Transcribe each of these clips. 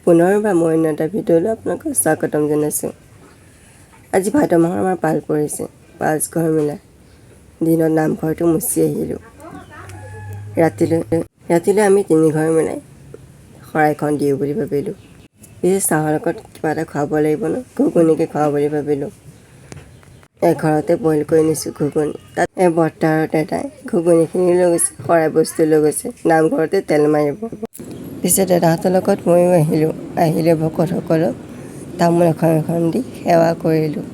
পুনৰবাৰ মই অন্য এটা ভিডিঅ'লৈ আপোনালোকক স্বাগতম জনাইছোঁ। আজি ভাদ মাহৰ আমাৰ পাল পৰিছে। 5 ঘৰ মিলাই দিনত নামঘৰটো মুচি আহিলোঁ। ৰাতিলৈ আমি 3 ঘৰ মিলাই শৰাইখন দিওঁ বুলি ভাবিলোঁ। পিছে চাহৰ লগত কিবা এটা খুৱাব লাগিব ন, ঘুগুনিকে খুৱাওঁ বুলি ভাবিলোঁ। ঘৰতে বইল কৰি নিছোঁ ঘুগুনি। তাত বৰ্তা আৰু দাদাই ঘুগুনিখিনি লৈ গৈছে, শৰাই বস্তু লৈ গৈছে, নামঘৰতে তেল মাৰিব। পিছে দাদাহঁতৰ লগত ময়ো আহিলোঁ ভকতসকলক তামোল এখন দি সেৱা কৰিলোঁ।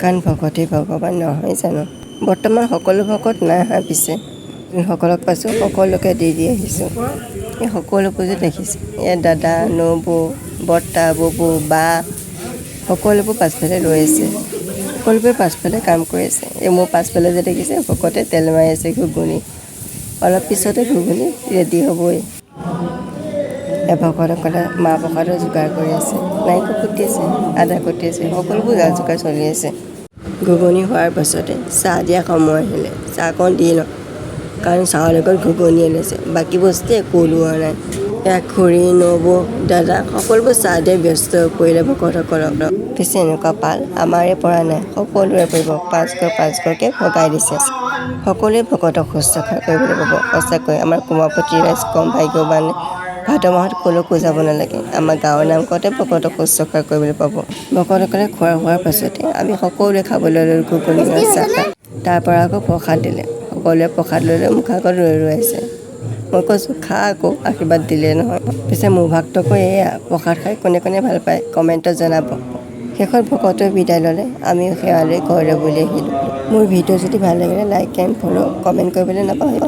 কাৰণ ভকতেই ভগৱান নহয় জানো। বৰ্তমান সকলো ভকত নাই অহা, পিছে সকলক পাইছোঁ সকলোকে দি আহিছোঁ। এই সকলোবোৰ যে দেখিছে, এয়া দাদা, নবৌ, বৰ্তা, ববৌ, বা সকলোবোৰ পাছফালে ৰৈ আছে। সকলোবোৰে পাছফালে কাম কৰি আছে। এই মোৰ পাছফালে যে দেখিছে ভকতে তেল মাৰি আছে ঘুগুনি। অলপ পিছতে ঘুগুনি ৰেডি হ'বই। ভকতসকলে মাহ প্ৰসাদৰ যোগাৰ কৰি আছে, নাৰিকল কুটি আছে, আদা কুটি আছে, সকলোবোৰ যা যোগাৰ চলি আছে। ঘুগুনি হোৱাৰ পাছতে চাহ দিয়া সময় আহিলে। চাহকণ দি লওঁ, কাৰণ চাহৰ লগত ঘুগুনি আনিছে, বাকী বস্তু একো ওলোৱা নাই। খুৰী, নবৌ, দাদা সকলোবোৰ চাহ দিয়ে ব্যস্ত হৈ পৰিলে ভকতসকলক। পিছে এনেকুৱা পাল আমাৰে পৰা নাই, সকলোৰে পৰিব। 5 ঘৰকৈ ভগাই দিছে। সকলোৱে ভকতক শুশ্ৰূষা কৰিবলৈ পাব। সঁচাকৈ আমাৰ কুমাৰপতি ৰাইজ কম ভাগ্যৱান। ভাদ মাহত ক'লৈকো যাব নালাগে, আমাৰ গাঁৱৰ নামঘৰতে ভকতক শুশ্ৰূষা কৰিবলৈ পাব। ভকতসকলে হোৱাৰ পাছতে আমি সকলোৱে খাবলৈ ল'লোঁ ঘুগুনি আৰু চাহ। তাৰপৰা আকৌ প্ৰসাদ দিলে। সকলোৱে প্ৰসাদ লৈ মুখ আগত ৰৈ আছে। মই কৈছোঁ খা আকৌ, আশীৰ্বাদ দিলে নহয়। পিছে মোৰ ভাগটোকো এয়া প্ৰসাদ খাই কোনে কোনে ভাল পায় কমেণ্টত জনাব। শেষত ভকতে বিদায় ল'লে, আমিও সেৱা লৈ ঘৰলৈ বুলি আহিলোঁ। মোৰ ভিডিঅ' যদি ভাল লাগিলে লাইক এণ্ড ফ'ল' কমেণ্ট কৰিবলৈ নাপাহৰিব।